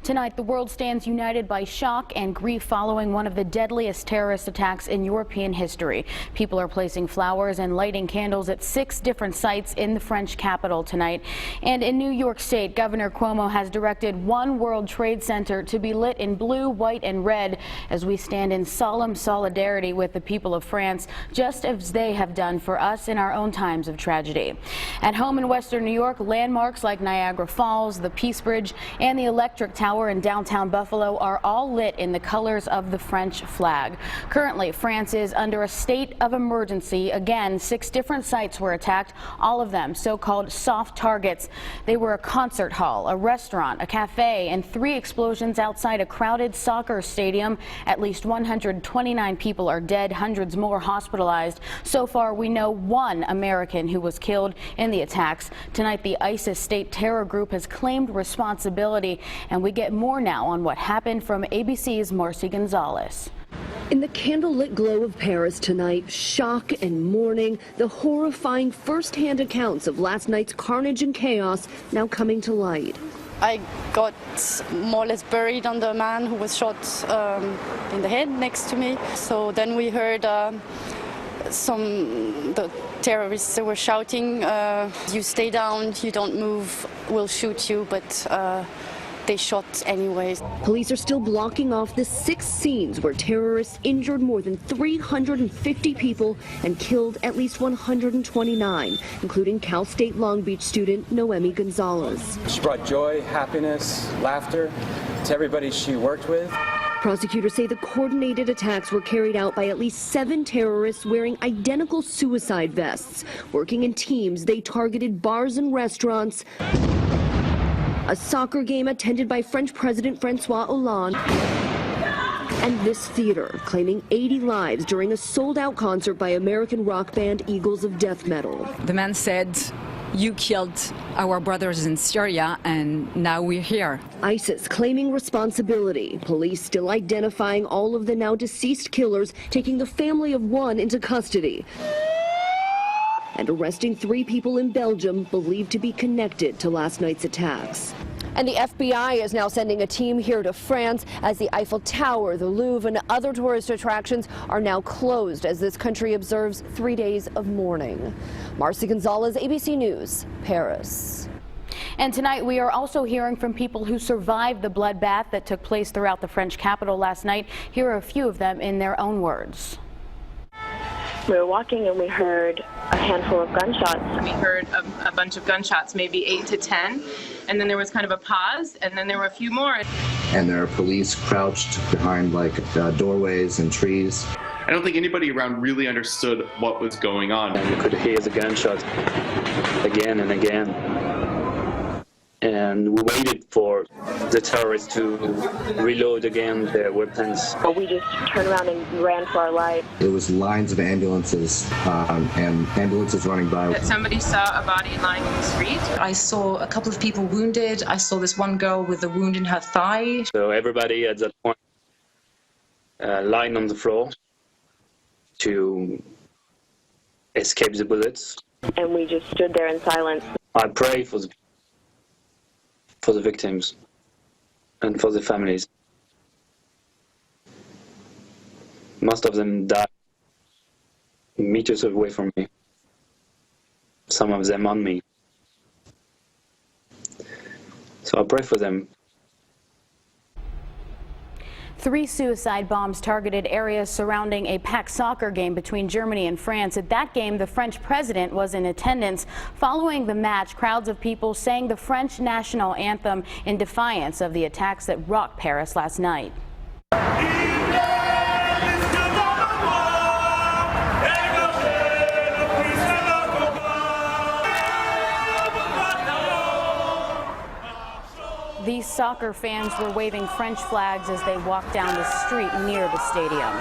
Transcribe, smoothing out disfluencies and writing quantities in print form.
Tonight, the world stands united by shock and grief following one of the deadliest terrorist attacks in European history. People are placing flowers and lighting candles at 6 different sites in the French capital tonight. And in New York State, Governor Cuomo has directed one World Trade Center to be lit in blue, white, and red as we stand in solemn solidarity with the people of France, just as they have done for us in our own times of tragedy. At home in Western New York, landmarks like Niagara Falls, the Peace Bridge, and the Electric Tower in downtown Buffalo are all lit in the colors of the French flag. Currently, France is under a state of emergency. Again, 6 different sites were attacked, all of them so-called soft targets. They were a concert hall, a restaurant, a cafe, and 3 explosions outside a crowded soccer stadium. At least 129 people are dead, hundreds more hospitalized. So far, we know 1 American who was killed in the attacks. Tonight, the ISIS state terror group has claimed responsibility, and we get more now on what happened from ABC's Marcy Gonzalez. In the candlelit glow of Paris tonight, shock and mourning, the horrifying first-hand accounts of last night's carnage and chaos now coming to light. I got more or less buried under a man who was shot in the head next to me. So then we heard the terrorists were shouting, "You stay down, you don't move, we'll shoot you," but they shot anyways. Police are still blocking off the 6 scenes where terrorists injured more than 350 people and killed at least 129, including Cal State Long Beach student Noemi Gonzalez. She brought joy, happiness, laughter to everybody she worked with. Prosecutors say the coordinated attacks were carried out by at least 7 terrorists wearing identical suicide vests. Working in teams, they targeted bars and restaurants, a soccer game attended by French President Francois Hollande, and this theater, claiming 80 lives during a sold-out concert by American rock band Eagles of Death Metal. The man said, "You killed our brothers in Syria, and now we're here." ISIS claiming responsibility. Police still identifying all of the now deceased killers, taking the family of 1 into custody, and arresting 3 people in Belgium believed to be connected to last night's attacks. And the FBI is now sending a team here to France as the Eiffel Tower, the Louvre, and other tourist attractions are now closed as this country observes 3 days of mourning. Marcy Gonzalez, ABC News, Paris. And tonight, we are also hearing from people who survived the bloodbath that took place throughout the French capital last night. Here are a few of them in their own words. We were walking and we heard a handful of gunshots. We heard a bunch of gunshots, maybe 8 to 10, and then there was kind of a pause, and then there were a few more. And there are police crouched behind doorways and trees. I don't think anybody around really understood what was going on. And you could hear the gunshots again and again. And we waited for the terrorists to reload again their weapons. But we just turned around and ran for our life. There was lines of ambulances and ambulances running by. That somebody saw a body lying in the street. I saw a couple of people wounded. I saw this one girl with a wound in her thigh. So everybody at that point lying on the floor to escape the bullets. And we just stood there in silence. I pray for the victims and for the families. Most of them died meters away from me, some of them on me. So I pray for them. 3 suicide bombs targeted areas surrounding a packed soccer game between Germany and France. At that game, the French president was in attendance. Following the match, crowds of people sang the French national anthem in defiance of the attacks that rocked Paris last night. These soccer fans were waving French flags as they walked down the street near the stadium.